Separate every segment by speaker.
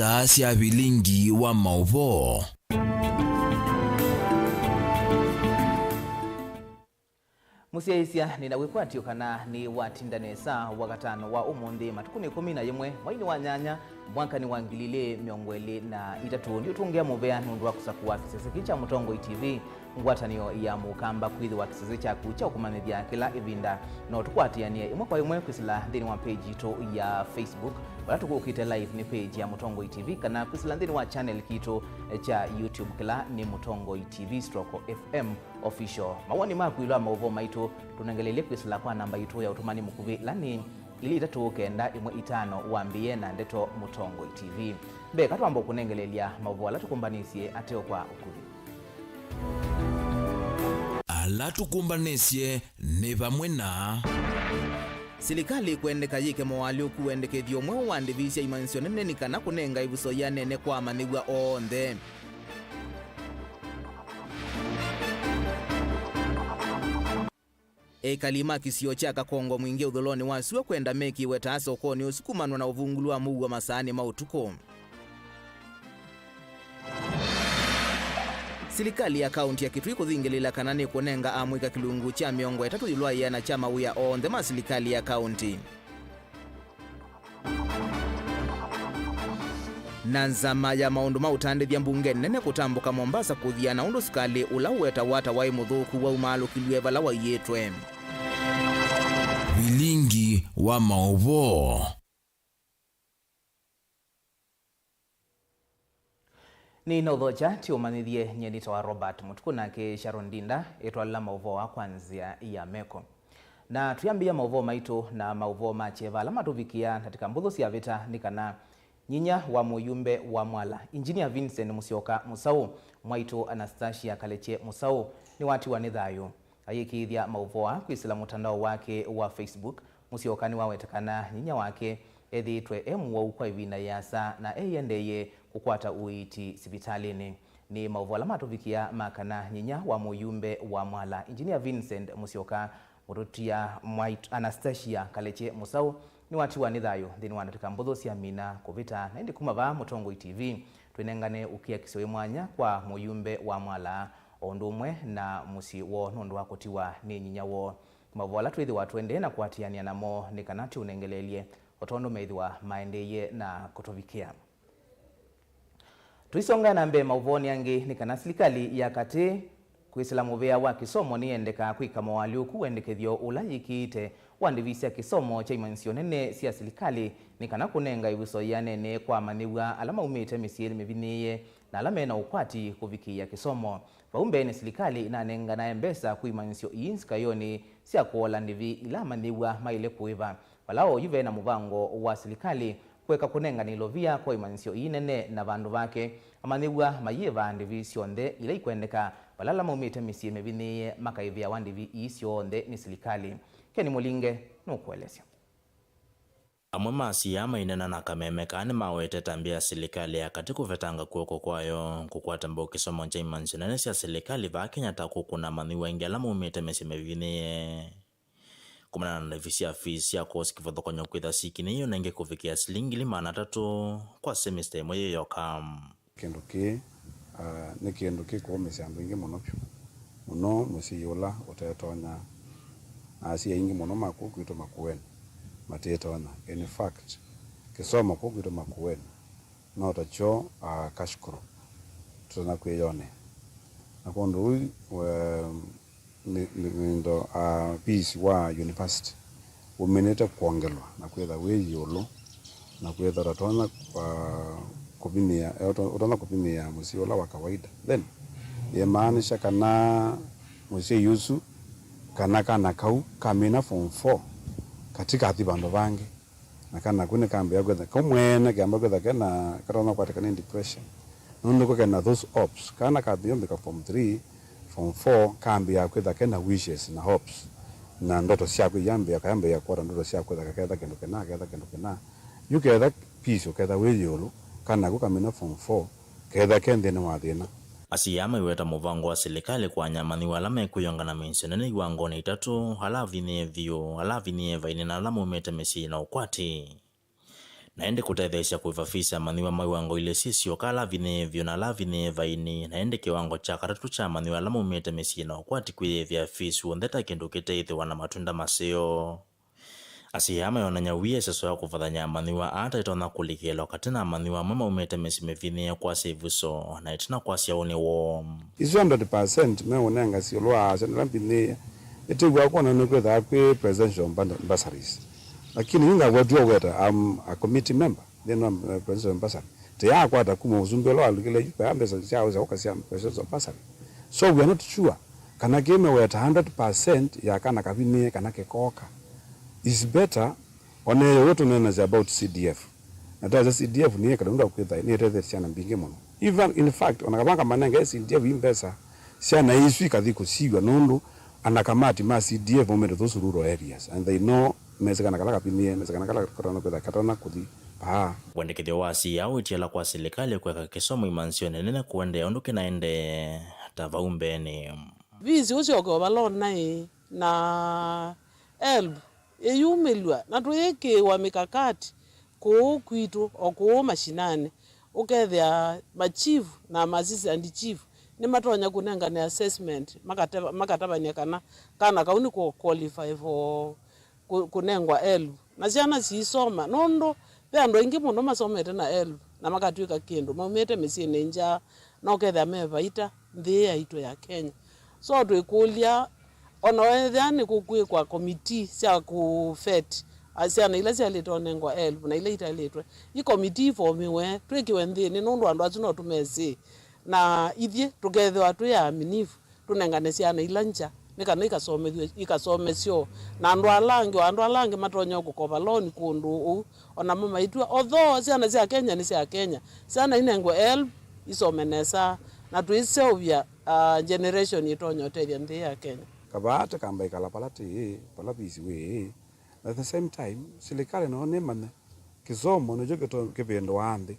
Speaker 1: isa cia Vilingi wa Mauvoo.
Speaker 2: Musiaisia ninawikwatiu kana ni watindanesa wakatano wa umundi matuku 11 mwaini wa nyanya mwaka ni wa 2023 ndio tungia muvea nundu wa kusakuwa kiseseki cha Mutongo TV ngwatanio ya mukamba kwithi wa kisese cha kucha ukumanithia kila ivinda no tukwatianie imwe kwa imwe kwisila thini wa page ito ya Facebook wala tukukite live ni page ya Mutongo TV kana kwisila thini wa channel kito cha YouTube kila ni Mutongo TV/FM official. Mawani makwilwa Mauvoo maito tunangelele kwisila kwa namba ito ya utumani mukuvi lani ili itatuukenda imwe itano wambie na ndeto Mutongo TV be katwambo kunengelelia Mauvoo ala tukumbanisie ateo kwa ukuvi
Speaker 1: ala tukumbanisye ni vamwe na
Speaker 2: Silikali kuendeka yike mwali ukuendekethio mwe wandivisya imansio nene nikana kunenga ivuso ya nene kwa manigwa onthe. Kalima kisio cha Kakongo mwingi udholoni wasiwe kwenda meki wetasa okoni usikumanwa na uvungulu wa Mauvoo masaani MUTUKU. Silikali ya kaunti ya Kitui kuthingelila kanani kunenga amwika kilungu cha miongo etatu ilwa yana chama uya onthe ma silikali ya kaunti. Nanzama ya maundu mautandithia mbunge nene kutambuka Mombasa kuthia na undu sukali ula weta wata wai muthuku wa umalu kilwe wa yetwe.
Speaker 1: Vilingi wa Mauvoo.
Speaker 2: Ni nodhoja tiumanithie nyenito wa Robert Mutuku nake Sharon Dinda etwala Mauvoo wa kwanzia ya meko. Na tuyambia Mauvoo maito na Mauvoo macheva ala matuvikia katika mbuthu cia vita nikana nyinya wa muyumbe wa mwala Engineer Vincent Musyoka Musau mwaito Anastasia Kaleche Musau ni watu wa nithayo ayikithia Mauvoo kwisila mutandao wake wa Facebook. Musyoka ni wawetekana nyinya wake ethitwe emwau kwa ivina yasa na eyendeye kukwata uiti sipitalini. Ni Mauvoo ala matuvikia makana nyinya wa muyumbe wa mwala Engineer Vincent Musyoka murutia mwaito Anastasia Kaleche Musau ni watu wa nithayo thini wanatika mbuthu cia mina kuvita na indi kumava Mutongo TV twinengane ukia kisewe mwanya kwa muyumbe wa mwala ondumwe na musi wo nundu wa kutiwa ni nyinya wo. Mauvoo ala twithi watu ende na kuatiania namo ni kanati unengelelie otondo meithwa maendeye na kutovikia. Tuisonga na mbe Mauvoo niangi ni kana silikali ya kati kwisila muvea wa kisomo ni endeka kwika mwali ukuendekethio ula yikite wandivisya kisomo cha imansio nene sia silikali ni kana kunenga ivuso ya nene kwa manigwa alama umite misieli miviniye na alama na ukwati kuvikia kisomo. Vaumbe ni silikali inanenga na embesa kuimansio iinska yoni sia kuola ndivi ila manigwa maile kuiva. Walao yuve na muvango wa silikali kweka kunenga nilovia kwa imansio inene na vandu vake amanigwa mayiva ndivi sionthe ila ikuendeka walala maumite misieli miviniye makaivia wandivi isionthe ni silikali. Keni Mulinge nukuelesya.
Speaker 3: Amwe masia mainena na kameme kani mawete tambia silikali ya kati kuvetanga kuoko kwayo kukwata mbo kisomo cha imansio nene sia silikali va Kenya taku kuna mani wengi ala maumite misieli miviniye. Kumana na nefisia fisi ya kosi kifadho konyo kwitha sikini iyo nenge kufikia shilingi 300 kwa semester imwe yoyoka.
Speaker 4: Kindu ki kwa mesi andu ingi muno pyu muno mesi yola utetonya asia ingi muno maku kwito makuweni matetonya. In fact kisomo ko kwito makuweni no tacho kashkuru tuna kweyone nakondo ndo peace wa university umeneta kuongelwa na kwetha we yolo na kwetha ratona kupimia utona kupimia musiola wa kawaida then yemaanisha kana musie yusu kana kau kamina form 4 katika atibando bange na kana kune kambe ya kwetha kumwene kamba kwetha kana karona kwatika ni depression nundo ko kana those ops kana kathiyombe ka form 3 form 4 kambi ya kwetha kana wishes na hopes na ndoto cia kuyambia kayamba ya kwara ndoto cia kwetha kaketha kendo kena yuketha peace uketha weyolo kana kukamina form 4 ketha kende na wathina.
Speaker 3: Asiyama iweta muvango wa silikali kwa nyamani walame kuyongana mensionene iwangone itatu halavinie vio halavinie vaini na alama umete mesi na ukwati. naende kutethesya kuivafisa maniwa maiwango ile sisio kala vinevyo na la vinevaini naende kiwango cha katatu cha maniwa ala maumite misyi na ukwati kwithia fisu ontheta kindu kiteithiwa na matunda maseo. Asiyama yonanya wiye seso ya kuvathanya maniwa ata itona kulikelo katina maniwa mama umete mesimevine kwa sevuso na itina kwa siaone wo.
Speaker 4: Isu 100% me unenga siolwa senela bine ete gwa kona no kwetha kwe presidential bursaries. Lakini inga watu weta a committee member then presidential bursary. Te ya kwata kuma uzumbelo alikile yupa ambesa siao za okasi presidential bursary. So we are not sure kana game weta 100% ya kana kabine kana kekoka. Is better on a what known about CDF. And as CDF near Kadunda with the near the Siana Bingimon. Even in fact, on a bank mananga CDF in Bessa, Siana is weak as they could see you and Anakamati ma CDF moment of those rural areas. And they know Mesakanaka Pinia, Mesakanaka Corona with a Katana Kudi.
Speaker 3: Wendekithio wasi au itiala kwa serikali kuweka kisomo imansione nene kuende onduke naende tavaumbeni.
Speaker 5: Vizi usio balon na elb eyumelwa na tuyeke wa mikakati ko kwitu oko mashinane ukethia machief na assistant chief ni matonya kunenga ni assessment makatabania kana kauni ko qualify for kunengwa elb na ciana cisoma nondo pe ando ingi muno masomete na elb na makatwika kindu maumete mesine nja na ukethia mevaita nthi ya ito ya Kenya so twikulia ono ethani kukui kwa committee cia ku fet asiana ila cia litonengwa elb na ila italetwe i committee formiwe twekiwe nthini nundu andu acu no tumesi na ithie tukethwa tu ya aminifu tunengane ciana ila nja nikana ikasomesyo na andu alangi matonya kukopa loan kundu ona mama itwa although ciana cia Kenya ni cia Kenya ciana inengwa elb isomenesa na tuiseovya generation itonyo teria nthi ya Kenya.
Speaker 4: Kabata kamba ikala palapisi we. At the same time, serikali naone mana kisomo no joketo kipendo wande.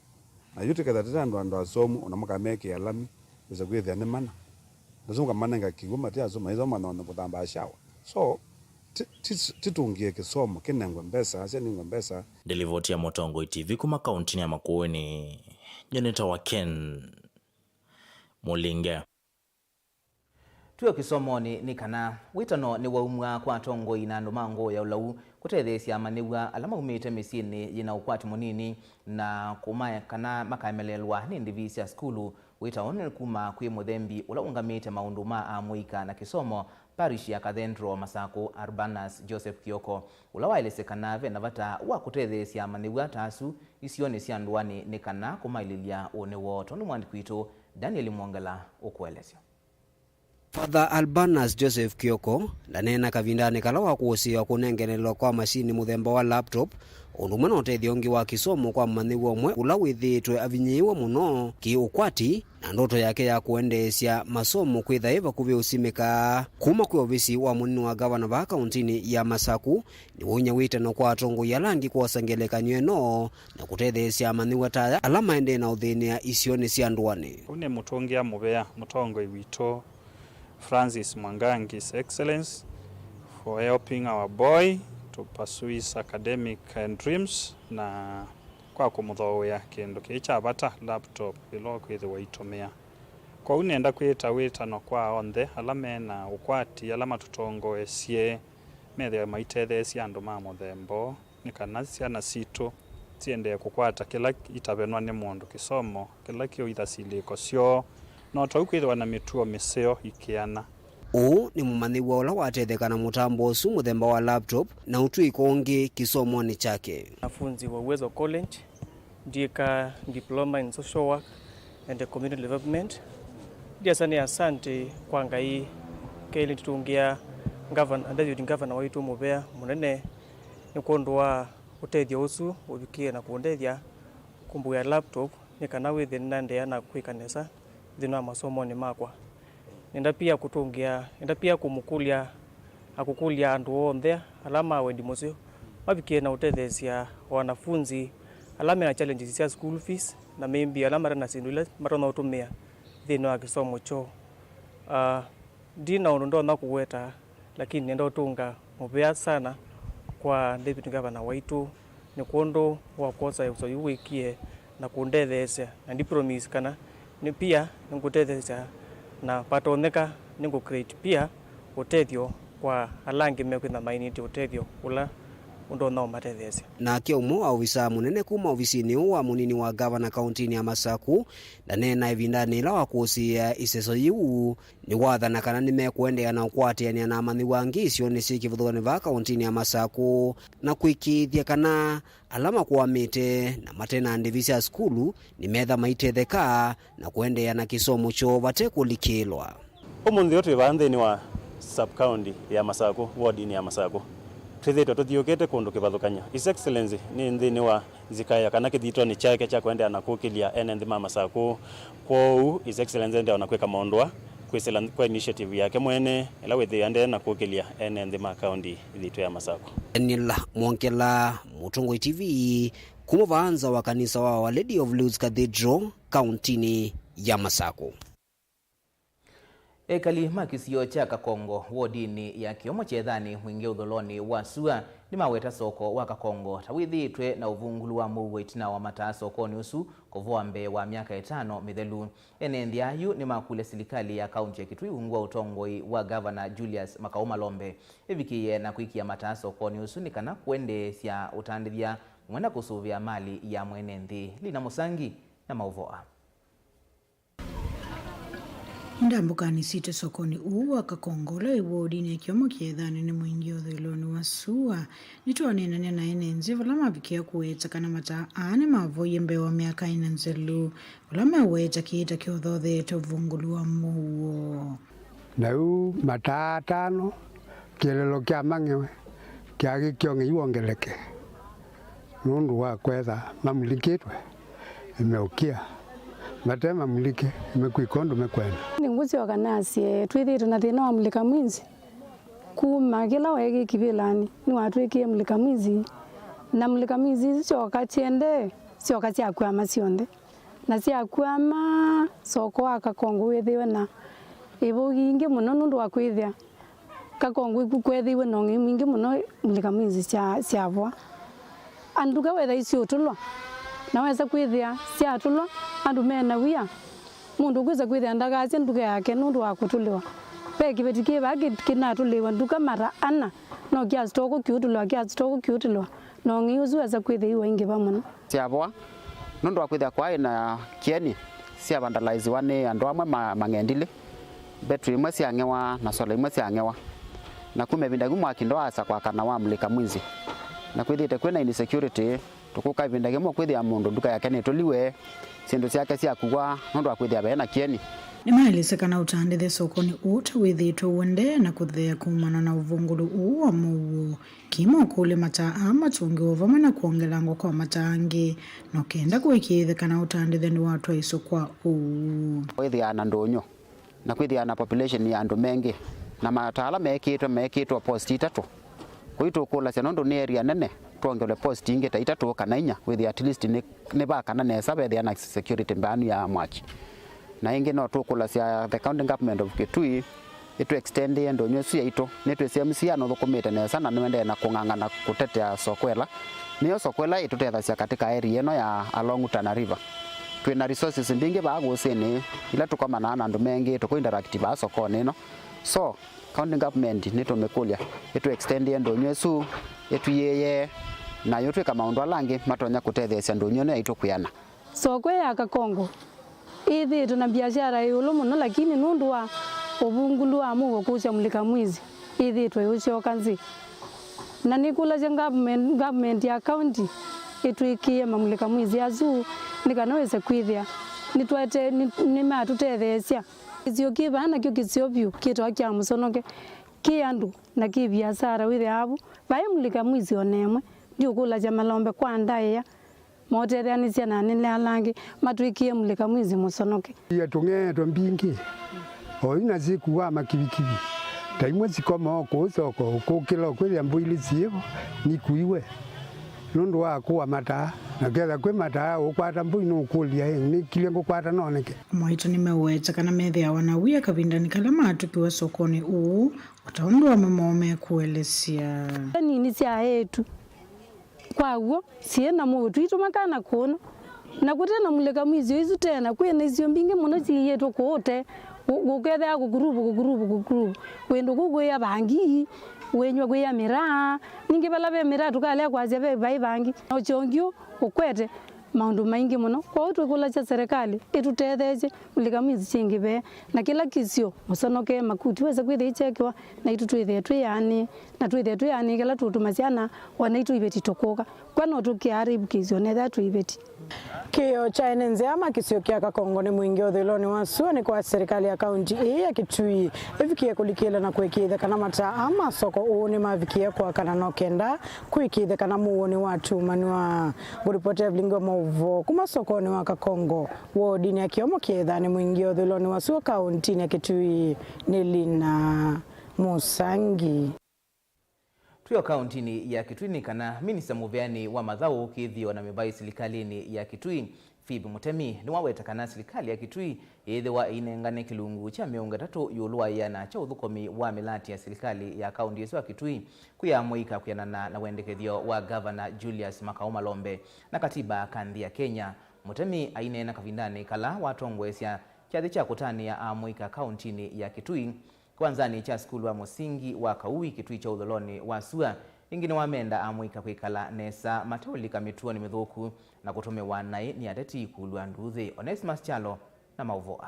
Speaker 4: Na yote kadhatira ndo asomo onamuka meke alami uza kwethia ne mana. Ndazunga manenga kigoma tia asoma hizo mana no kutamba shawa. So titungie kisomo kinengwa mbesa ase ningwa mbesa.
Speaker 3: Delivotia Motongo TV kuma kaunti ya Makueni. Jeneta wa Ken Mulinge.
Speaker 2: Tuyo kisomo ni kana witano ni waumwa kwa tongo ina ndumango ya ulau kutethesia maniwa alama umite misini yina ukwati munini na kumaya kana makaemelelwa ni ndivisia skulu witaone kuma kwi muthembi ula ungamite maundu ma amuika na kisomo parish ya Cathedral Masako Urbanus Joseph Kioko ula wailesekana vena vata wa kutethesia maniwa tasu isione cia ndwani ni kana kumaililia one woto ni mwandi kwitu Daniel Mwangala ukuelesyo.
Speaker 6: Father Urbanus Joseph Kioko ndanena kavindane kala wa kuosia kunengenelwa kwa mashini muthemba wa laptop undu mwana utethio ngi wa kisomo kwa maniwa mwe ula withitwe avinyiwa muno ki ukwati na ndoto yake ya kuendeesya masomo kwithaiva kuvi usimika kuma kwi ofisi wa munini wa gavana va kauntini ya Masaku ni wonya witano kwa atongo ya langi kwa sangelekanyo eno na kutetheesya maniwa taya alama ende na uthini ya isione cia ndwani.
Speaker 7: Une mutongia muvea mutongo wito Francis Mwangangi's Excellence for helping our boy to pursue his academic dreams na kwa kumuthoya kindu kicha bata laptop ilo kwithiwa itumia kwa unenda kwita witano kwa onthe alame na ukwati alama tutongoesie methe maitethesia andu ma muthembo ni kana ciana citu ciende kukwata kila itabenwa ni mundu kisomo kila kio ithasiliko cio no taukwithwa na mituo miseo ikiana.
Speaker 6: Ni mumaniwa ula watethekana mutambo usu muthemba wa laptop na utui kongi kisomo ni chake.
Speaker 8: Nafunzi wa Uwezo College ndika diploma in social work and community development. Dia sana asante kwa ngai kele tutungia governor waitu mubea munene ni kondwa utethio usu ubikie na kuondethia kumbu ya laptop ni kana within nande na kwikanesa thina masomo ni makwa. Nenda pia kumukulia akukulia andu onthe alama wendi musio mabikie na utethesia wanafunzi alama na challenges cia school fees na maybe alama na sindule marona utumia thina wa kisomo cho dina ndo na kuweta lakini nenda utunga mubea sana kwa deputy governor waitu ni kundu wa kosa uso yuwikie na kundethesya na ndi promise kana ni pia ngutethesya na patoneka ningu create pia utethio kwa alangi mekwina mainiti utethio ula undo nao matethesya.
Speaker 6: Na kiomo ofisa munene kuma ofisini wa munini wa gavana kaunti ya Masaku ndanena ivindani la wakusia iseso yu ni wathana kana nimekuendea na kwatiania na mani wangisio ni sikivudhoni va kaunti ya Masaku na kuikithia kana alama kuamite na matena ndivisi ya skulu ni metha maitetheka na kuendea na kisomo cho vatekulikilwa.
Speaker 9: Umundi yote vanthini wa sub county ya Masaku wardini ya Masaku twithitwe tuthiukite kundu kivathukanya. His Excellency ni nthini wa zikaya kana kithitwa ni chake cha kwendea na kukilia ene nthima Masaku. Kwou His Excellency ndio anakweka maondwa kwisila kwa initiative yake mwene ila withi ande na kukilia ene nthima county thitu ya Masaku.
Speaker 6: Nila Mwonkela, Mutungu TV, kumuvanza wa kanisa wa Lady of Lourdes Cathedral kauntini ya Masaku.
Speaker 2: Ekali makisio cha Kakongo wodini ya kiomo chethani mwingi udholoni wa sua ni maweta soko wa Kakongo tawithitwe na uvungulu wa Mauvoo itina wa mataa sokoni usu kuvoa mbe wa miaka 5 mithelu. Enendia yu ni makule serikali ya kaunti ya Kitui ungwa utongoi wa Governor Julius Makauma Lombe evikiye na kuikia mataa sokoni usu ni kana kuendesya utandithia mwena kusuvia mali ya mwenenthi. Lina Musangi na Mauvoo.
Speaker 10: Ndambukani site sokoni uwa Kakongola iwodini kiomo kiethani ni mwingi udholoni wa sua nituonenania na enenzi vulama vikia kuweta kana mataa ane Mauvoo yembe wa miaka 4 nzelu vulama weta kiita kiothothete uvungulu wa Mauvoo
Speaker 11: na u mataa 5 kielelo kia mangewe kia kionge iwongeleke nundu wa kwetha mamulikitwe imeukia matema mulike imekuikondo mekwena
Speaker 12: ni nguzi organize twithitu na thina wa mulika mwinzi kuma kila wegi kivilani ni watu ekie mulika mwinzi na mulika mwinzi sio katiende sio kati akwama sionde na si akwama soko wa Kakongo withiwe na ivo ingi muno nundu wa kwithia Kakongo kwethiwe no ngi muno mulika mwinzi siavwa anduka wetha icio tulwa na weza kwithia sia tulwa andu mena wia mundu kweza kwithia ndagazi nduka yake nundu wa kutuliwa peki betiki bagi kinatuliwa nduka mara ana no kia stoko kiutulwa no ngiuzu weza kwithia iwa ingi bamuno
Speaker 13: siavwa nundu wa kwithia kwa ina kieni sia vandalize wane andu amwe mangendile betri imwe siangewa na sola imwe siangewa na kumevinda gumwa kindo asa kwa kana wa mulika mwizi na kwithite kwena insecurity tukuka vinda gemo kwithia mundu nduka yake netuliwe sindu ciake cia kugwa nundu wa kwithia bena kieni
Speaker 10: ni maelesekana utandithe sokoni uta withitwe wende na kuthea kumana na uvungulu uu wa Mauvoo kimo kule mataa amatungi uvamwe na kuongelango kwa matangi no kenda kuikithekana utandithe ni watu aiso kwa uu
Speaker 13: kwithia na ndonyo na kwithia na population ya andu mengi na matala mekitwa post 3 kuitu kula cenondu ni area nene tuongele post ingi ta 3 kana 4 with at least ni ba kana nesa be na security mbanu ya mwaki na ingi no tukula cia the county government of Kitui itu extend endo nyosu ya ito netu CMC no thukumite nesa na nwende na kungangana kutetea sokwela niyo sokwela itutetha cia katika area eno ya along Tana River twina resources mbingi ba gusini ila tukomana na andu mengi tuko interact ba sokoni no so county government nitumekulia itu extend endo nyosu itu yeye na yote kama maundu alangi matonya kutethecia ndunyo ne itukuyana
Speaker 12: soko ya Kakongo ithi tuna biashara yulu muno lakini nundu wa uvungulu wa Mauvoo kucha mulika mwizi ithi twayo kanzi na nikula je government ya county itwikie mamulika mwizi azu nikanaweza kwithia nitwete ni matutethecia izio kibana kyo kisiobyu kitwa kya musonoke kiandu na kibiashara withi abu bai mulika mwizi onemwe ndio kula ja malombe kwa ndaya moterani cia nani le alangi matwikie mulika mwizi musonoke
Speaker 11: ya tungeto mbingi oina siku wa makibikibi taimwe sikoma ko soko ko kilo kweli mbuili sio ni kuiwe nundu wa kuwa mata na ketha kwe mata ukwata mbui no kulia ni kilengo kwata noneke
Speaker 10: mwaito nimeweta kana methia wanawia kavindani kala matukiwa sokoni uu utaundu wa mamome kuelesia
Speaker 12: nini cia yetu kwa uo siena mo twitu makana kono na kutena muleka mwizi izu tena kwena izio mbingi muno ciyeto kote guketha gugurubu wendo guguya bangi wenywa guya miraa ningi bala be miraa tukale kwazia be bai bangi ochongio ukwete maundu maingi muno kwa utu kula cha serikali itutetheje muleka mwizi chingi be na kila kisio musonoke makuti weza kwithe ichekwa na itutwithe tuyani na twithe tuyani kala tutumasiana wana itubeti tokoka kwa no tukiari bukizio netha tuibeti
Speaker 10: Kio cha enenze ama kisio kia Kakongo ni mwingi othiloni wasua ni kwa serikali ya kaunti ya Kitui ifikia kulikila na kuikithe kana mata ama soko uuni mavikia kwa kana nokenda kuikithe kana muoni watu manua guripote Vilingi wa Mauvoo kuma soko ni wa Kakongo wodi ni ya kiomo kiedha ni mwingi othiloni wasua kaunti ya Kitui ni Lina Musangi.
Speaker 2: Tuyo kauntini ya Kitui kana minista muveani wa madhao kithio na mibai silikalini ya Kitui Phoebe Mutemi ni waweta kana silikali ya Kitui wa inengane kilungu cha miongo 3 yulua yana cha uthukomi wa milati ya silikali ya kaunti yesu ya Kitui kuyamuika kuyanana na wendekethio wa Governor Julius Makaumalombe na katiba kandi ya Kenya. Mutemi ainena kavindani kala watongwesya chathi cha kutani ya amuika kauntini ya Kitui kwanzani cha skulu wa musingi wa Kauwi Kitui cha udholoni wa Sua ingine wamenda amuika kwikala nesa matolika mituoni mithuku na kutume wanai ni ateti kulwa nduthi. Onesimus Chalo na Mauvoo.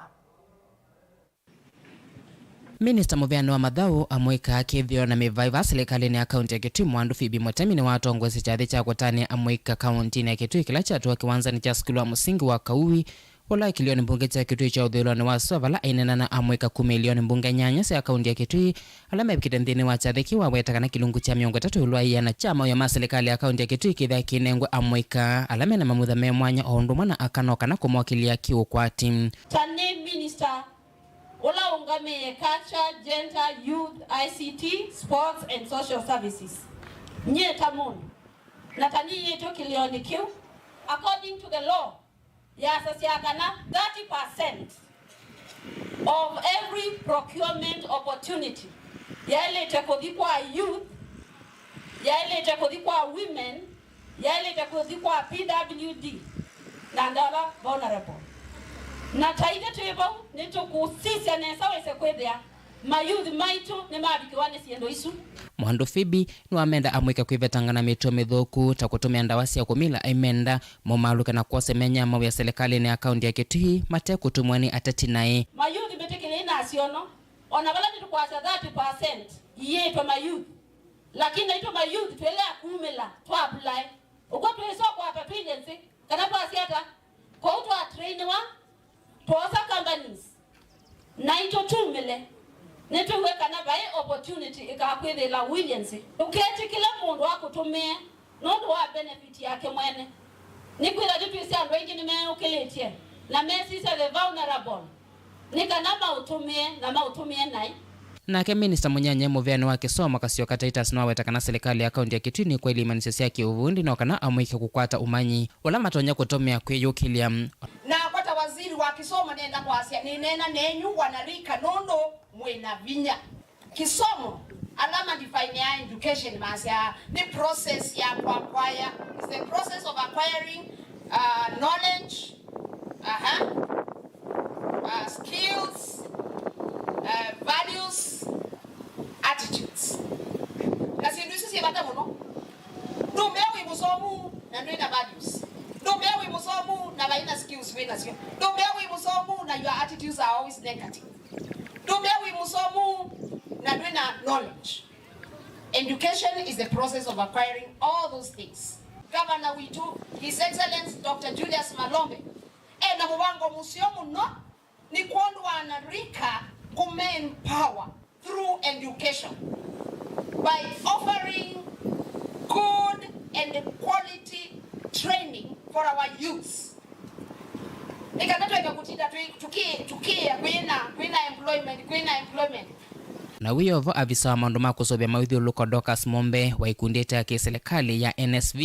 Speaker 14: Minister muveani wa madhao amuika kithio na mivaiva serikali ya kaunti ya Kitui mwandu Phoebe Mutemi ni watongwesi chathi cha kutani amuika kaunti ya Kitui kila cha tuwa kiwanzani cha skulu wa musingi wa Kauwi wala kilioni mbunge cha Kitui cha udhuloni wa Sua vala ainena na amuika 10 milioni mbunge nyanya sa kaunti ya Kitui alama epikitendhini wa chathiki wa weta kana kilungu cha miongo 3 ulwa yana chama ya maserikali ya kaunti ya Kitui kitha kinengwe amuika alama na mamutha me mwanya ondumwa na akanoka na kumwakilia kiukwati.
Speaker 15: Tane minister ola ungame culture, gender, youth, ICT, sports and social services. Nye tamun na tani yeto kilioni kiu according to the law ya sasiakana 30% of every procurement opportunity ya ile itakodikwa youth, ya ile itakodikwa women, ya ile itakodikwa PWD na ndala vulnerable na taide tuebo nitukusisya nesa wese kwethia mayuthi maitu ni mabikiwane siendo isu.
Speaker 14: Mwandu Phoebe ni wamenda amuika kwivetangana mituo mithuku ta kutumia ndawa cia kumila aimenda mumaluka na kuosemenya mawu ya serikali ni akaunti ya Kitui mate kutumwani ateti nae
Speaker 15: mayuthi betekele ina asiono ona vala nitukwasa 30% yetwa mayuthi lakini naitwa mayuthi tuelea kumila tu apply uko tueso kwa patwinensi kana pasiata kwa utu wa trainiwa tuosa companies naito tumile netuweka na bae opportunity ikakwithe la Williams uketi kila mundu wakutumie nondu wa benefit yake mwene nikwira tutwisi andu wengi nimeukiletie na mesisa the vulnerable nikanama utumie na mautumie nai.
Speaker 14: Nake minister munyanya muveani wa kisomo kasio Kataitas no weta kana serikali ya kaunti ya Kitui ni kweli manisesi yake uvundi na kana amuike kukwata umanyi wala matonya kutomea kwiyukilia
Speaker 15: na kwata waziri wa kisomo nenda kwasia ni nena nenyu wanarika nondo mwena vinya kisomo alama define ya education masia the process ya acquire is the process of acquiring knowledge skills values attitudes kasi ndusi si bata muno ndombewe musomu na ndena values ndombewe musomu na baina skills wena sio ndombewe musomu na your attitudes are always negative ndombewe musomu na ndena knowledge. Education is the process of acquiring all those things. Governor witu His Excellency Dr. Julius Malombe na mubango musiomu no ni kuondwa anarika kumen power through education by offering good and quality training for our youths. Nikatatu ikakutinda tukia kwina employment.
Speaker 14: Na wiyovo avisa wa maundu makusobya mawithio luko Docas Mombe wa ikundete ya kiserikali ya NSV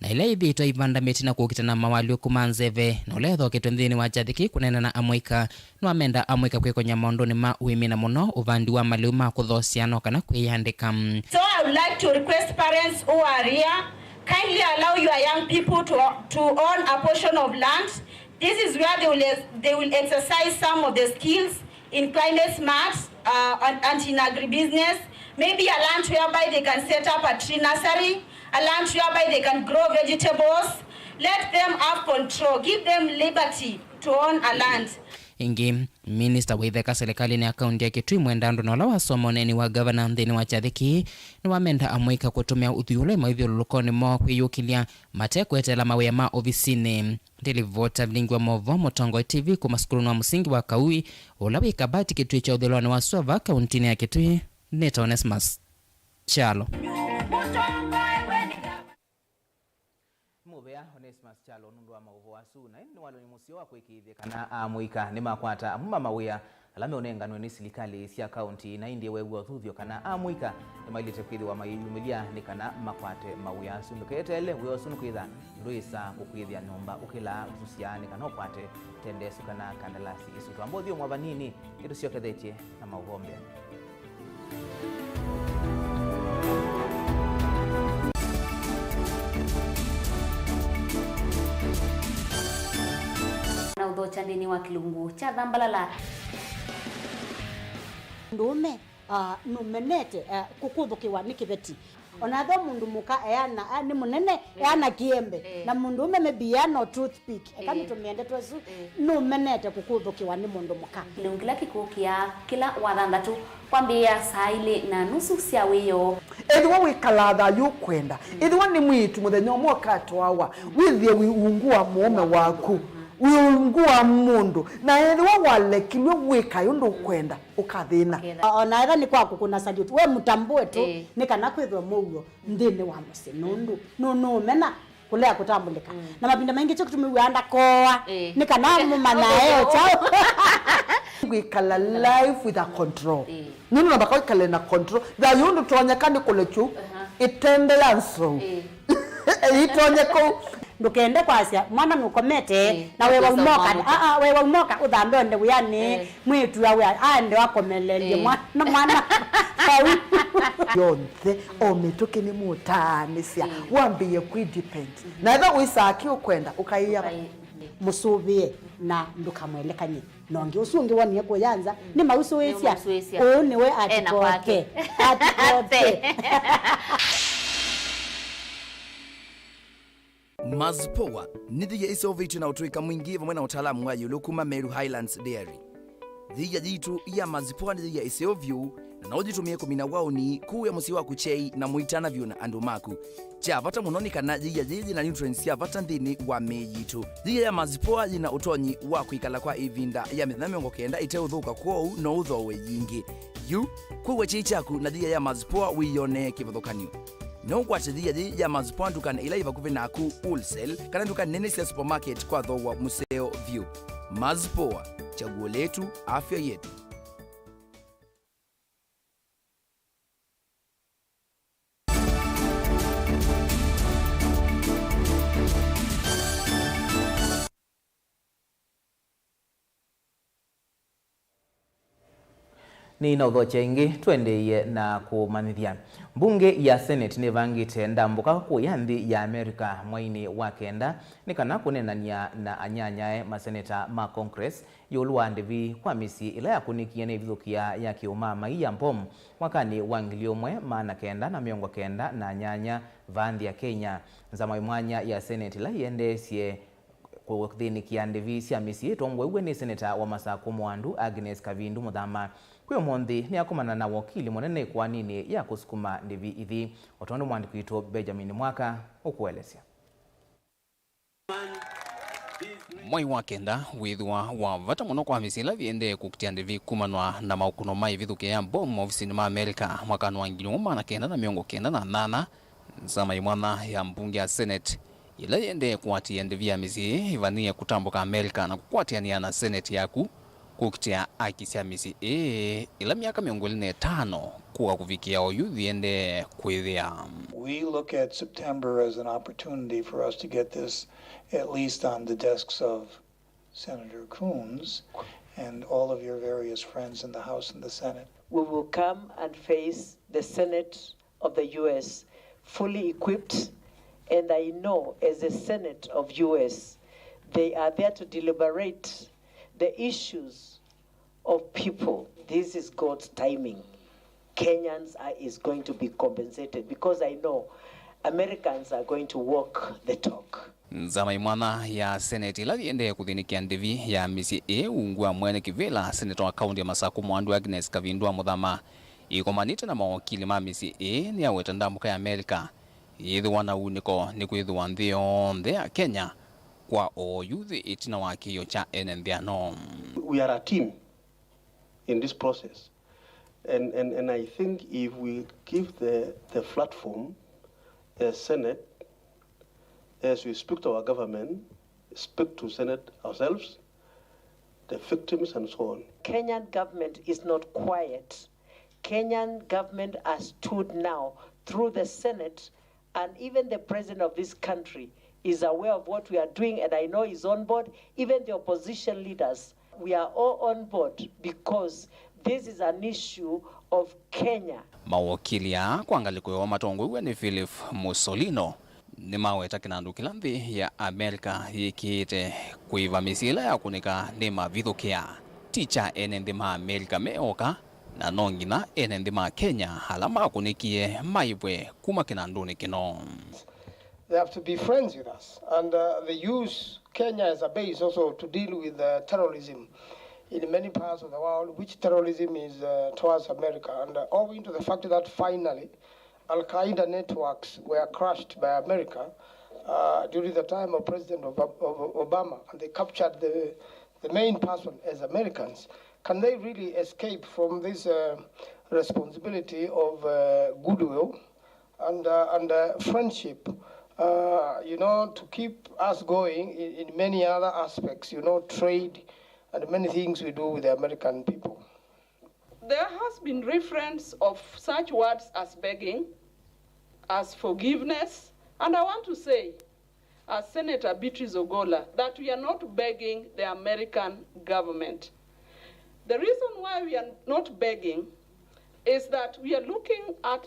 Speaker 14: na ile ithito ivanda meti na kukitana mawalio kumanzeve na uletho kitwenthini wa jathiki kunena na amuika no amenda amuika kwikonya maundu ni ma uimi na muno uvandi wa maliu ma kuthosiano kana kwiyandika.
Speaker 15: So I would like to request parents who are here
Speaker 16: kindly allow your young people to own a portion of land. This is where they will exercise some of the skills in climate smart and in agribusiness. Maybe a land whereby they can set up a tree nursery, a land whereby they can grow vegetables. Let them have control, give them liberty to own a land.
Speaker 14: Ingi minister witheka serikali ni akaunti ya Kitui Mwendando na wala wasoma neni wa governor nthini wa Chathiki ni wamenda amwika kutumia uthiule maithiulukoni mo kwiyukilia matekwetela mawia ma ofisini. Televota Vilingi wa Mauvoo Mutongo TV kuma sukuru wa musingi wa Kaui ula wikabati Kitui cha uthiloni wa Suva akaunti ya Kitui Neta Onesmus Chalo.
Speaker 2: Onesmus Chalo nundu wa Mauvoo asu na ni walo ni musio wa kwikithia kana amuika ni makwata amuma mawia alame onengano ni serikali cia county na indie wewe thuthio kana amuika ni mailite kwithia wa mayumilia ni kana makwate mawia asu nduketele we asu nukwitha nduisa kukwithia nomba ukila tusiani kana okwate tendesu kana kandalasi isu twambothio mwavanini kitu sio kethetie na Mauvoo mbele.
Speaker 17: Na udhocha ndini wa kilungu cha Dhambalala
Speaker 18: ndume numenete kukuthukiwa ni kibeti onatho mundu muka eana ni munene eana kiembe na mundu ume mebiano toothpick ekamitumende twasu numenete kukuthukiwa ni mundu muka
Speaker 17: kilungu kila kikukia kila wathanthatu kwambia saa ile na nusu cia wiyo
Speaker 19: edwa wikalatha yukwenda edwa ni mwitu muthenya umwe katwawa withie wiungua mume waku wiungua mundu na edwa walekilwe wika yundu kwenda ukathina
Speaker 18: ona etha ni kwaku kuna salute we mutambue tu ni kana kwithwa mugo ndini wa musi nundu no mena kulea kutambulika na mapinda mengi cyo kutumiwa anda koa ni kana mumanya chao
Speaker 19: wikala life with a control nunu na bakao kale na control da yundu tonyekani kulechu itende yanso itonyeko
Speaker 18: ndukende kwasia mwana nukomete na wewe umoka wewe umoka uthambe onde uyani mwitu yawe ande wakomelelie mwana yonthe omituke ni mutanisia wambiye kwidepend na etha uisaki ukwenda ukaiya musubie na ndukamwelekanye nongi usungi woni kuyanza ni mausuisia ni we atikoke
Speaker 20: Mazpoa nithiye isovitu na utuika mwingi vamwe na utaalamu wa yulu kuma Meru Highlands Dairy. Thiya jitu ya Mazpoa nithiya isovyu na ujitumie kumina wauni kuya musi wa kuchei na muitana vyu na andu maku. Cha vata munoni kana thiya jiji na nutrients ya vata nthini wa mejitu. Thiya ya Mazpoa jina utonyi wa kuikala kwa ivinda ya mithana 90 ite uthuka kwou no uthowe yingi. Yu kuwa chichaku na thiya ya Mazpoa wiyone kivuthukanio. No kwatithia ji ya Mazpoa ndukana ila ivakuvi naku wholesale kana ndukana nene cia supermarket kwa thowa museo view. Mazpoa, chaguo letu, afya yetu.
Speaker 2: Ni na udhocha ingi twendeye na kumanithia. Bunge ya Senate ni vangite ndambuka kuya nthi ya Amerika mwaini wa kenda ni kana kunenania na anyanyae maseneta ma Congress yoluwa ndivi kwa misi ila ya kunikia na ivithukia ya kiumama iya mpom mwakani wa 1990 na nyanya vandhi ya Kenya. Nzama imwanya ya Senate ila iendesie kuthinikia ndivi cia misi itongwe uwe ni seneta wa Masaku Mwandu Agnes Kavindu Muthama. Kuyo monthi ni akumana na wakili monene kwa nini ya kusukuma ndivi ithi otondo mwandiki wito Benjamin Mwaka ukuelesya.
Speaker 21: Mwai wa kenda withwa wa vata muno kwa misila viende kukitia ndivi kumanwa na maukuno mai vithuke ya bomu ofisini ma Amerika mwakani wa 1998 nzama imwana ya mbunge ya Senate ila yende kuatia ndivi ya misi ivania kutambuka Amerika na kukwatiania na Senate yaku kukitia akisia misi ila miaka 25 kuwa kufikia oyu viende kwithia.
Speaker 22: We look at September as an opportunity for us to get this at least on the desks of Senator Coons and all of your various friends in the House and the Senate.
Speaker 23: We will come and face the Senate of the U.S. fully equipped
Speaker 1: And I know as a Senate of US, they are there to deliberate the issues of people. This is God's timing. Kenyans is going to be compensated because I know Americans are going to walk the talk.
Speaker 21: Nzama imwana ya Senate ila yende kuthinikia ndivi ya misi ungua mwene kivila Senator wa kaunti ya Masaku Mwandu Agnes Kavindua Muthama ikomanite na mawakili ma misi ni aweta ndambuka ya Amerika yithi wana uniko ni kwithiwa nthi yonthe ya Kenya kwa o yuthi itina wa kiyo cha enendiano.
Speaker 5: We are a team in this process, and I think if we give the platform as Senate, as we speak to our government, speak to Senate ourselves, the victims and so on.
Speaker 1: Kenyan government is not quiet. Kenyan government has stood now through the Senate, and even the president of this country is aware of what we are doing, and I know he's on board. Even the opposition leaders, we are all on board because this is an issue of Kenya.
Speaker 21: Mawakili ya kuangaliko ya matongo ni Philip Mussolino ni maweta kinandu kila nthi ya Amerika yikite kuiva misila ya kunika ni mavithukia ticha enendi ma Amerika meoka na nongina enendi ma Kenya halama kunikie maibwe kuma kinanduni kino.
Speaker 23: They have to be friends with us, and they use Kenya as a base also to deal with terrorism in many parts of the world, which terrorism is towards America, and owing to the fact that finally Al-Qaeda networks were crushed by America during the time of President Obama, and they captured the main person as Americans. Can they really escape from this responsibility of goodwill and friendship, to keep us going in many other aspects, trade and many things we do with the American people?
Speaker 24: There has been reference of such words as begging, as forgiveness, and I want to say, as Senator Beatrice Ogola, that we are not begging the American government. The reason why we are not begging is that we are looking at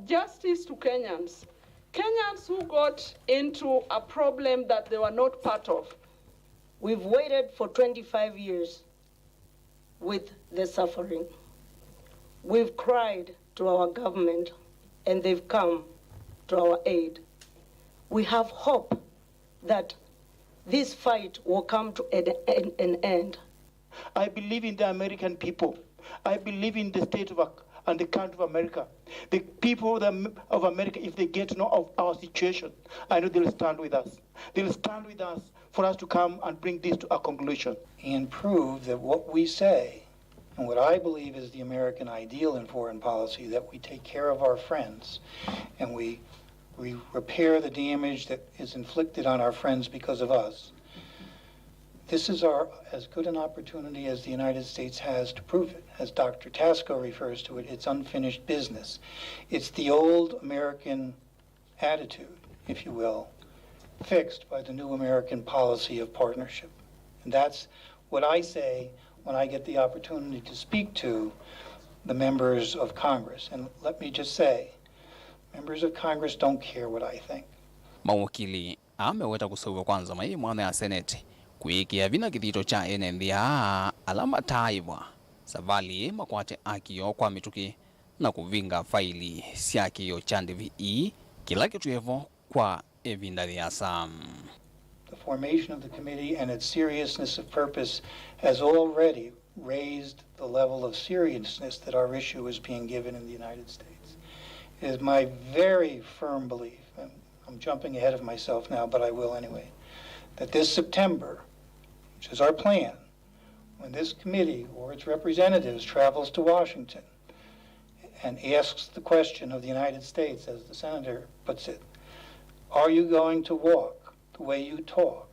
Speaker 24: justice to Kenyans. Kenyans who got into a problem that they were not part of.
Speaker 25: We've waited for 25 years with the suffering. We've cried to our government and they've come to our aid. We have hope that this fight will come to an end.
Speaker 5: I believe in the American people. I believe in the state and the country of America. The people of America, if they get to know of our situation, I know they'll stand with us. They'll stand with us for us to come and bring this to a conclusion.
Speaker 22: And prove that what we say, and what I believe is the American ideal in foreign policy, that we take care of our friends and we repair the damage that is inflicted on our friends because of us. This is as good an opportunity as the United States has to prove it. As Dr. Tasco refers to it, it's unfinished business. It's the old American attitude, if you will, fixed by the new American policy of partnership. And that's what I say when I get the opportunity to speak to the members of Congress. And let me just say, members of Congress don't care what I think.
Speaker 21: Mawakili ameweta kusauwa kwanza mai mwana ya Senate kuikia vina kithito cha enendia alama taibwa savali makwate akiyo kwa mituki na kuvinga faili siakiyo cha ndivi kila kitu evo kwa evinda dhiasa.
Speaker 22: The formation of the committee and its seriousness of purpose has already raised the level of seriousness that our issue is being given in the United States. It is my very firm belief, and I'm jumping ahead of myself now, but I will anyway, that this September, which is our plan, when this committee or its representatives travels to Washington and asks the question of the United States, as the senator puts it, are you going to walk the way you talk?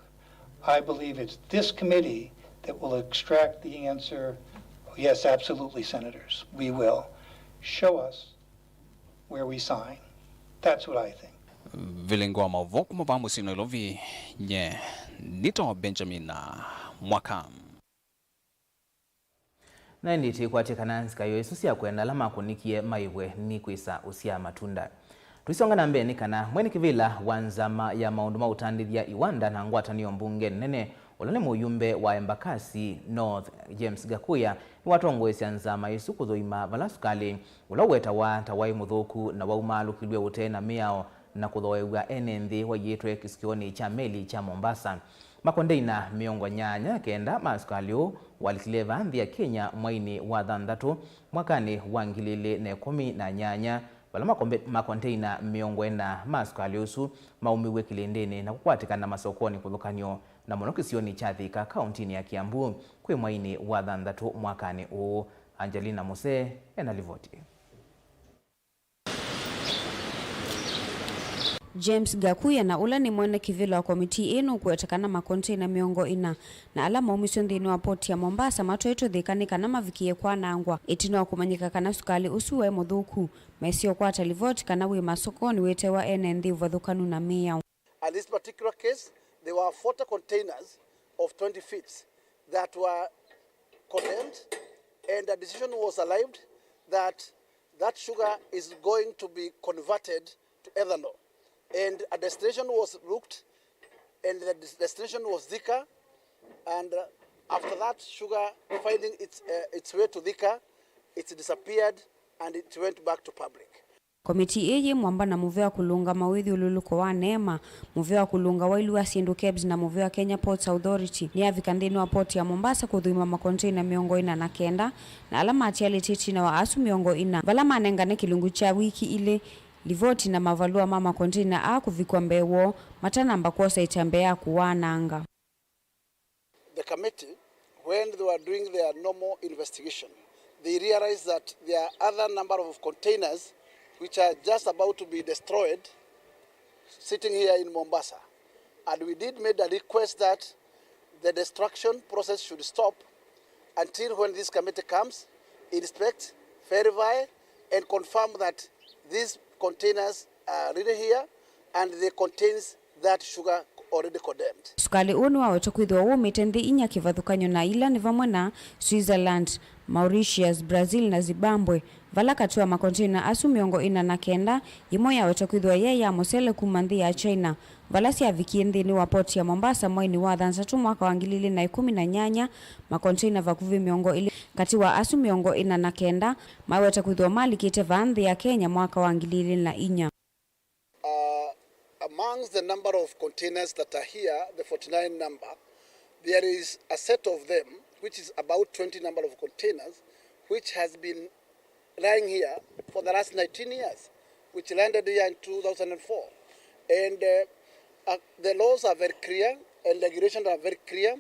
Speaker 22: I believe it's this committee that will extract the answer, yes, absolutely, senators, we will. Show us where we sign. That's what I think.
Speaker 21: Vilingi wa Mauvoo kumava musino ilovi nye nito Benjamin na mwaka.
Speaker 2: Na nditi kwa tekanansi kayo isusi ya kwenda lama kunikie maibwe ni kuisa usia matunda. Tuisonga na mbeni kana mwene kivila wanzama ya maundu mautandithia iwanda na ngwatanio mbunge nene ulane muyumbe wa Embakasi North James Gakuya ni watongwesya nzama isu kuthuima valasukali ulaweta wa tawai muthuku na waumalu kilwe utena miao na kuthoewa enenthi wa yitwe kisikioni cha meli cha Mombasa. Makondeina miongo nyanya kenda masukaliu walisile vanthi ya Kenya mwaini wa thanthatu mwakani wa 2018 wala makonteina miongo ena masukali usu maumiwe kilindini na kukwatikana masokoni kuthukanio na muno kisioni cha Thika kauntini ya Kiambu kwi mwaini wa thanthatu mwakani uu. Angelina Muse ena livoti.
Speaker 3: James Gakuya na ula ni mwene kivila wa komiti inu kuetakana makonteina miongo ina na ala maumisyo nthini wa poti ya Mombasa mato ito thikanika na mavikie kwa nangwa itino wa kumanyika kana sukali usuwe muthuku maisio kwa talivoti kana wi masokoni wetewa enenthi uvathukanu na mia.
Speaker 4: And this particular case, there were 40 containers of 20 feet that were condemned, and a decision was arrived that that sugar is going to be converted to ethanol. And a destination was looked, and the destination was Thika, and after that sugar finding its way to Thika, it disappeared and it went back to public.
Speaker 3: Komiti eye mwamba na Mauvoo kulunga mawithi ululuko wa neema, Mauvoo kulunga wailu Asiendu Kebs na Mauvoo Kenya Ports Authority ni avikandini wa poti ya Mombasa kuthuima makonteina miongo ina na kenda na alama atiali titi na wa asu miongo ina vala manengane kilungu cha wiki ile livoti na mavalua mama konteina akuvikwa mbewo matanamba kosa itambea kuwananga.
Speaker 4: The committee, when they were doing their normal investigation, they realized that there are other number of containers which are just about to be destroyed sitting here in Mombasa. And we did make a request that the destruction process should stop until when this committee comes, inspect, verify, and confirm that these containers are really here and they contains that sugar already condemned.
Speaker 3: Sukali unu wa watokwithwa umite nthi inya kivathukanyo na ila ni vamwe na Switzerland, Mauritius, Brazil na Zimbabwe. Vala katua makonteina asu miongo ina na kenda imo ya watokwithwa ye ya musele kuma nthi ya China. Vala si avikie nthini wa poti ya Mombasa mwaini wa thanthatu mwaka wa 2018 makonteina vakuvi miongo ili kati wa asu miongo ina na kenda mawetakwithwa malikite va nthi ya Kenya mwaka wa 2004.
Speaker 4: Amongst the number of containers that are here, the 49 number, there is a set of them, which is about 20 number of containers, which has been lying here for the last 19 years, which landed here in 2004. And the laws are very clear, and the regulations are very clear,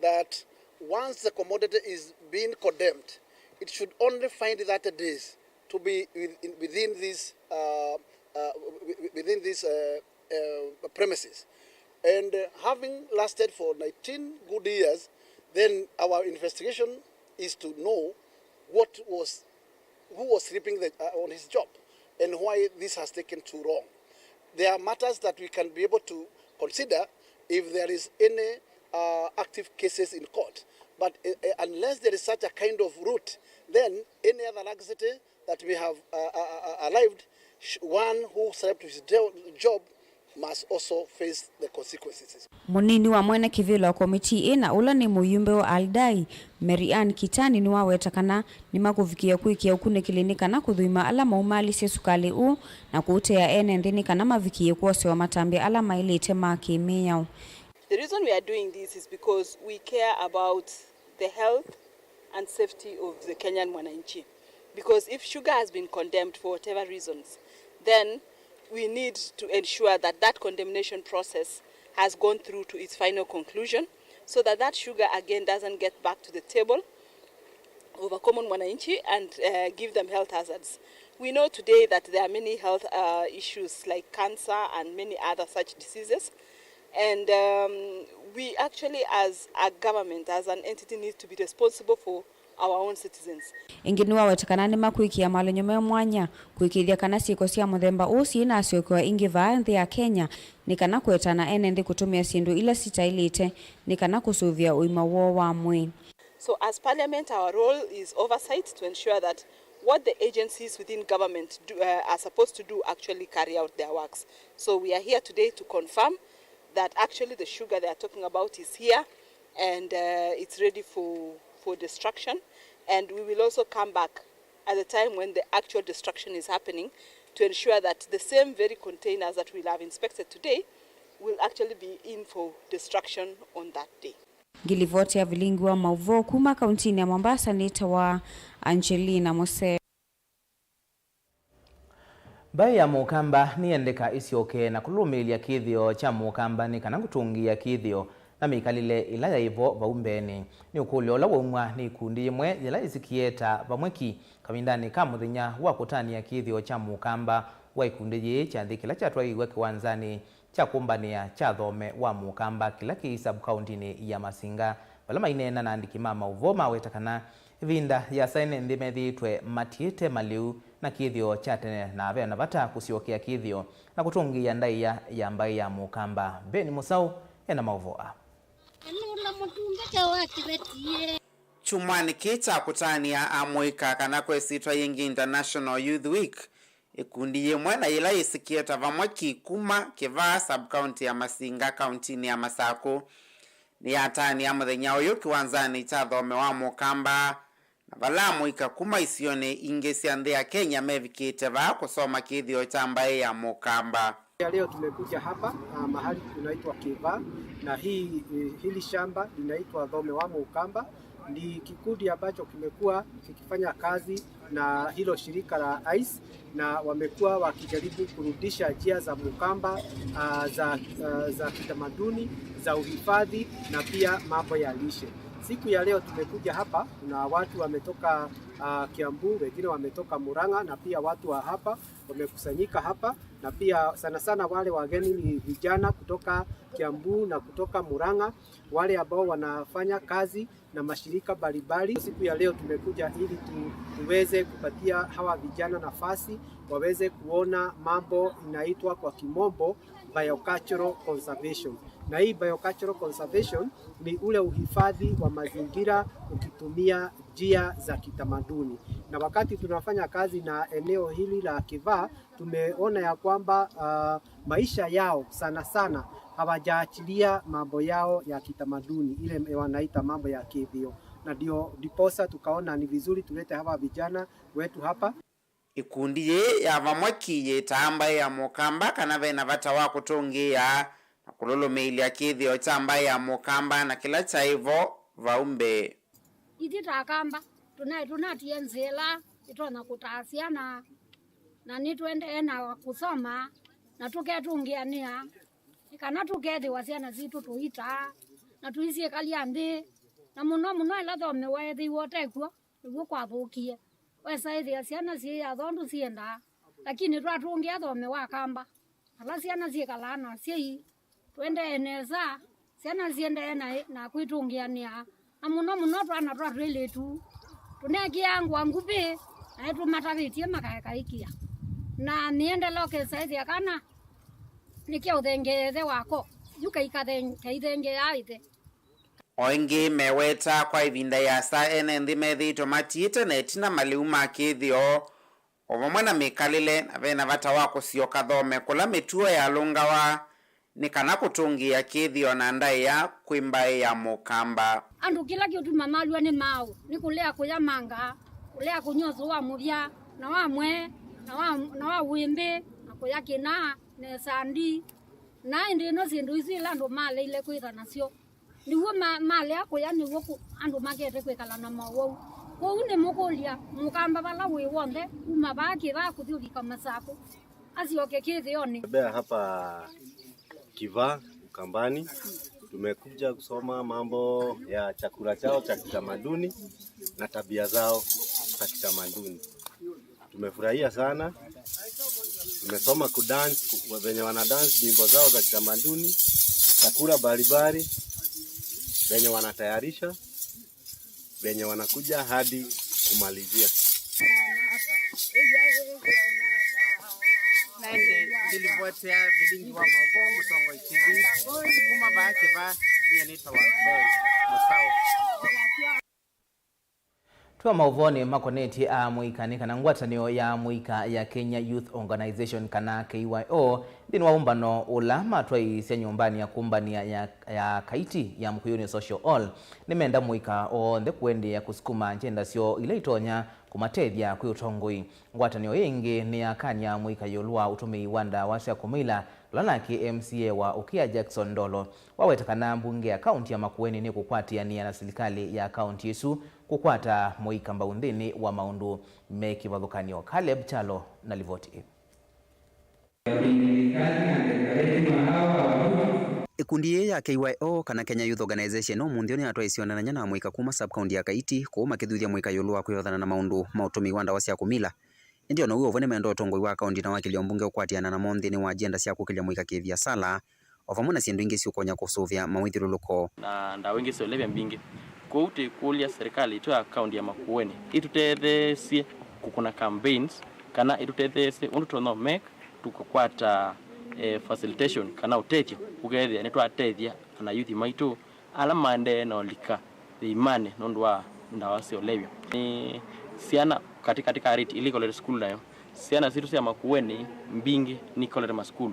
Speaker 4: that once the commodity is being condemned, it should only find 30 days to be within these premises. And having lasted for 19 good years, then our investigation is to know who was sleeping on his job and why this has taken too long. There are matters that we can be able to consider if there is any active cases in court. But unless there is such a kind of route, then any other laxity that we have arrived, one who slept his job must also face the consequences.
Speaker 3: Munini wa mwene kivila wa komiti ina ula ni muyumbe wa Aldai Marian Kitani ni wawetakana ni makuvikia kuikia ukune kilinika na kudhuima alama umali se sukali u na kuutea ene ndini kana mavikie kuose wa matambi alama ili itema kimiyao.
Speaker 7: The reason we are doing this is because we care about the health and safety of the Kenyan mwananchi. Because if sugar has been condemned for whatever reasons, then we need to ensure that that condemnation process has gone through to its final conclusion so that that sugar again doesn't get back to the table of a common mwananchi and give them health hazards. We know today that there are many health issues like cancer and many other such diseases. And we actually as a government, as an entity, need to be responsible for our own citizens.
Speaker 3: Ingini wawetakana ni makuikia malenyo mwanya kuikithia kana siko sia muthemba usi na asiokiwa ingi vaa nthi ya Kenya ni kana kwetana ene ndi kutumia sindu ila sitailite ni kana kusuvia uima wo wa mwi.
Speaker 7: So as parliament, our role is oversight to ensure that what the agencies within government are supposed to do actually carry out their works. So we are here today to confirm that actually the sugar they are talking about is here and it's ready for destruction. And we will also come back at the time when the actual destruction is happening to ensure that the same very containers that we'll have inspected today will actually be in for destruction on that day.
Speaker 3: Ngilivoti ya Vilingi wa Mauvoo kuma kauntini ya Mombasa nita wa Angelina Mose.
Speaker 2: Bai ya mukamba niendeka isioke na kulumilia kithio cha mukamba ni kana gutungia kithio na mikalile ila ya ivo vaumbeni ni ukulio la waumwa ni kundi imwe ila isikieta vamweki kavindani ka muthenya wa kutania kithio cha mukamba wa ikundi ji cha thikila cha twaiwe kiwanzani cha kumbania cha thome wa mukamba kila ki sub county ya Masinga bala mainena na andiki mama Mauvoo mawetakana vinda ya saine ndimethitwe matiete maliu na kithio cha tene na avena vata kusiokea kithio na kutungia ndaiya ya mbai ya mukamba. Beni Musau ena Mauvoo.
Speaker 6: Chumani kicha kutania amwika kana kwesitwa Yingi International Youth Week ikundi yemwe na ila isikieta vamweki kuma kiva sub county ya Masinga county ya Masako ni atani ya muthenya uyu kiwanzani cha thome wa mukamba na vala mwika kuma isione ingesi ande ya Kenya mevikite va kusoma kithio cha mbae ya mukamba.
Speaker 8: Leo tumekuja hapa mahali kunaitwa Kiva na hili shamba linaitwa Thome wa Mukamba. Ni kikundi ambacho kimekuwa kikifanya kazi na hilo shirika la ICE na wamekuwa wakijaribu kurudisha njia za mukamba za kitamaduni, za uhifadhi na pia mambo ya lishe. Siku ya leo tumekuja hapa, kuna watu wametoka Kiambu, wengine wametoka Murang'a na pia watu wa hapa wamekusanyika hapa na pia sana sana wale wageni ni vijana kutoka Kiambu na kutoka Murang'a, wale ambao wanafanya kazi na mashirika mbalimbali. Siku ya leo tumekuja ili tuweze kupatia hawa vijana nafasi waweze kuona mambo inaitwa kwa kimombo biocultural conservation. Na hii biocultural conservation ni ule uhifadhi wa mazingira ukitumia njia za kitamaduni. Na wakati tunafanya kazi na eneo hili la Kiva, tumeona ya kwamba maisha yao sana sana hawajaachilia mambo yao ya kitamaduni, ile wanaita mambo ya kithio. Na ndio diposa tukaona ni vizuri tulete hawa vijana wetu hapa.
Speaker 6: Ikundi ye ya vamweki ye tamba ya mukamba kana vena vata wa kutungia na kululumilia ya kithio cha mbae ya mukamba na kila cha hivyo vaumbe.
Speaker 9: Itita kamba tunatia nzela itona kutasiana na nitwende na kusoma na tuketungiania kana tukethi wasiana zitu tuita na tuisie kaliambi na muno ila thome wethi wote kwa niguo kwathukie wesaithi asiana si athondu sienda lakini twatungia thome wa kamba ala siana si kalana si twende eneza siana siende na kwitungiania na muno twana twatwile tu tunekia ngupi na tumatavitie makaikia na niende loke saithi akana nikia uthengeze wako yuka ikathenge yaite
Speaker 6: oingi meweta kwa ivinda ya saa ene ndimethitwe matiite na itina maliuma kithio ovamwe na mikalile na vena vata wa kusioka thome kula mituo ya lungawa ni kana kutungia kithio na ndai ya kwimbae ya mukamba.
Speaker 9: Andu kila kitu mamalwa ni mau ni kulea kuya manga kulea kunyozo wa muvya na wa mwe na wa wimbe na kuya kina ne sandi na ndino zindu izi lando male ile kwitha nacio niwo male akuya niwo andu magete kwikala na Mauvoo ko une mukulia mukamba bala wi wonde uma baki ba kuthulika Masako asioke kithioni.
Speaker 11: Bea hapa Kiva Ukambani tumekuja kusoma mambo ya chakula chao cha kitamaduni na tabia zao za kitamaduni. Tumefurahia sana. Tumesoma kudance wenye wana dance nyimbo zao za kitamaduni, chakula mbalimbali wenye wanatayarisha, wenye wanakuja hadi kumalizia.
Speaker 6: Nende nilivotea Vilingi wa Mauvoo Musongo TV kuma baake ba yanita wa Musau.
Speaker 2: Tuwa mauvoni makoneti muika ni kana ngwatanio ya muika ya Kenya Youth Organization kana KYO dini wa umbano ulama tuwa isia nyumbani ya kumbani ya kaiti ya mkuyuni social all nimenda muika o nde kuendi ya kusukuma njenda sio ile itonya kumatethia kwi utongoi ngwatanio yengi ni ya kanya muika yolua utumi wanda wasya kumila lanaki MCA wa Ukia Jackson Ndolo wawetakana mbunge ya kaunti ya Makueni ni kukwatia nia na serikali ya kaunti yesu kukwata muika mbaundhini wa maundu meki wadhukanio. Caleb Chalo na livoti.
Speaker 10: Ikundi ya KYO kana Kenya Youth Organization omunthi ni atwa isionananya na muika kuma sub-county ya Kaiti ko makithuthia muika yolua kuyothana na maundu mautumi wanda wasya kumila ndio no uo vone mendo tongoi wa kaunti na wakili mbunge ukwatiana na monthi ni wa agenda cia kukilia muika kivia sala ovamuna sindu ingi ciukonya kusuvia mawithiruluko
Speaker 12: na ndawingi cio levya mbingi kuuti kulia serikali itu ya kaunti ya Makueni itutethesie kukuna campaigns kana itutethesie undu tono make tukukwata facilitation kana utethia ukethia ni twatethia kana youth maitu ala mande no lika imane nondu wa ndawasio levya ni siana katika rate ile college school nayo siana situ cia Makueni mbingi ni college school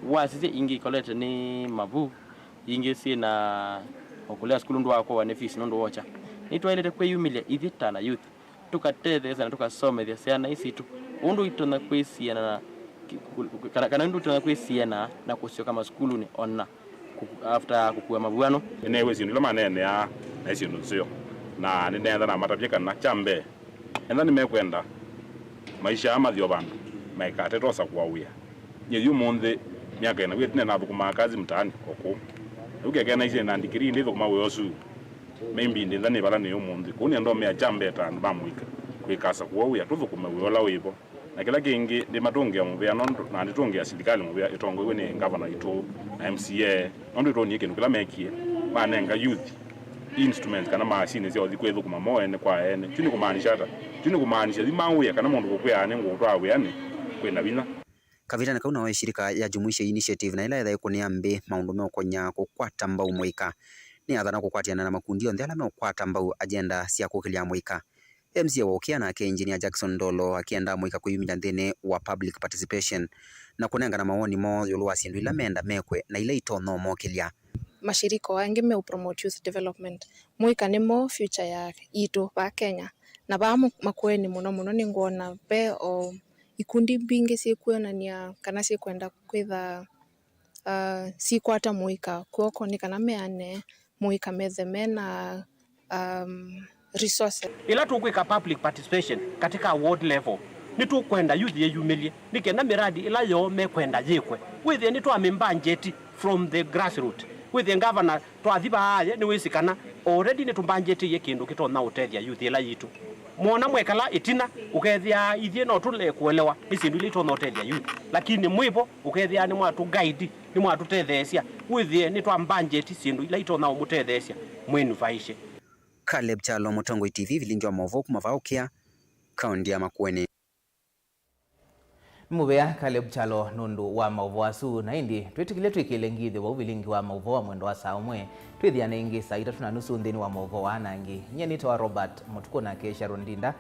Speaker 12: wasisi ingi college ni Mauvoo ingi si na okulea school ndo wako wa nefisi ndo wocha nitwailete kwe yumilia ithita na youth tukatethesa na tukasomethia siana isitu undu itona kwisiana kana undu itona kwisiana na kusio kama school ni ona after kukua mavuano
Speaker 13: enewe sindu lo manene ya na isindu sio na nenda na matapye kana chambe enda nimekwenda maisha amathio bandu maikate tosa kuawia yeyu monde miaka ina wetine na thukuma kazi mtaani oku ukekena ise na ndikiri ndi thukuma weosu maybe ndi ndani bala ni monde kuni ndo me chambe ta bamuika kwikasa kuawia tuthukuma weola wibo na kila kingi ndi matungia muvya nondo na nditungia serikali muvya itongo iwe ni governor itu na MCA nondo itoni yake nukila mekie banenga youth instruments kana machine zio zikwethu kuma moene kwa ene tuni kumaanisha zimauya kana mundu kukwiyane ngutwa awiyane kwenda bina
Speaker 10: kavita na kauna wa shirika ya jumuisha initiative na ila ya ikunia mbe maundu meokonya kukwata mbau muika ni athana kukwatiana na makundi onthe ala meokwata mbau agenda cia kukilia muika MCA wa Ukia na engineer Jackson Ndolo akienda muika kuyumila nthini wa public participation na kunenga na mawoni mo yolua sindu ila menda mekwe na ila itono mokilia
Speaker 15: mashirika wangi me promote youth development muika ni mo future ya itu ba Kenya na ba Makueni muno ni ngona be o ikundi bingi cikwonania kana cikwenda kwitha cikwata muika kuoko ni kana meane muika metheme na resources
Speaker 16: ila tukwika public participation katika ward level ni tukwenda youth ye yumilie ni kenda miradi ila yo mekwenda yikwe withe ni twamemba njeti from the grassroots with the governor twathiba aye ni wisikana already ni tumbanjeti ye kindu kitona utethia youth ila yitu muona mwekala itina ukethia ithie no tule kuelewa isindu ile itona utethia youth lakini mwipo ukethia ni mwatu guide ni mwatu tethesia withie ni twambanjeti sindu ila itona umutethesia mwenu faishe.
Speaker 10: Caleb Chalo, Mutongo TV, Vilingi wa Mauvoo kumava Ukia kaunti ya Makueni.
Speaker 2: Mubea Caleb Chalo nundu wa Mauvoo asu na indi twetikile twikilengithi wa Vilingi wa Mauvoo wa mwendo wa saa umwe twithiana ingi saa 3:30 nthini wa Mauvoo anangi nyenito wa Robert MUTUKU na Sharon Ndinda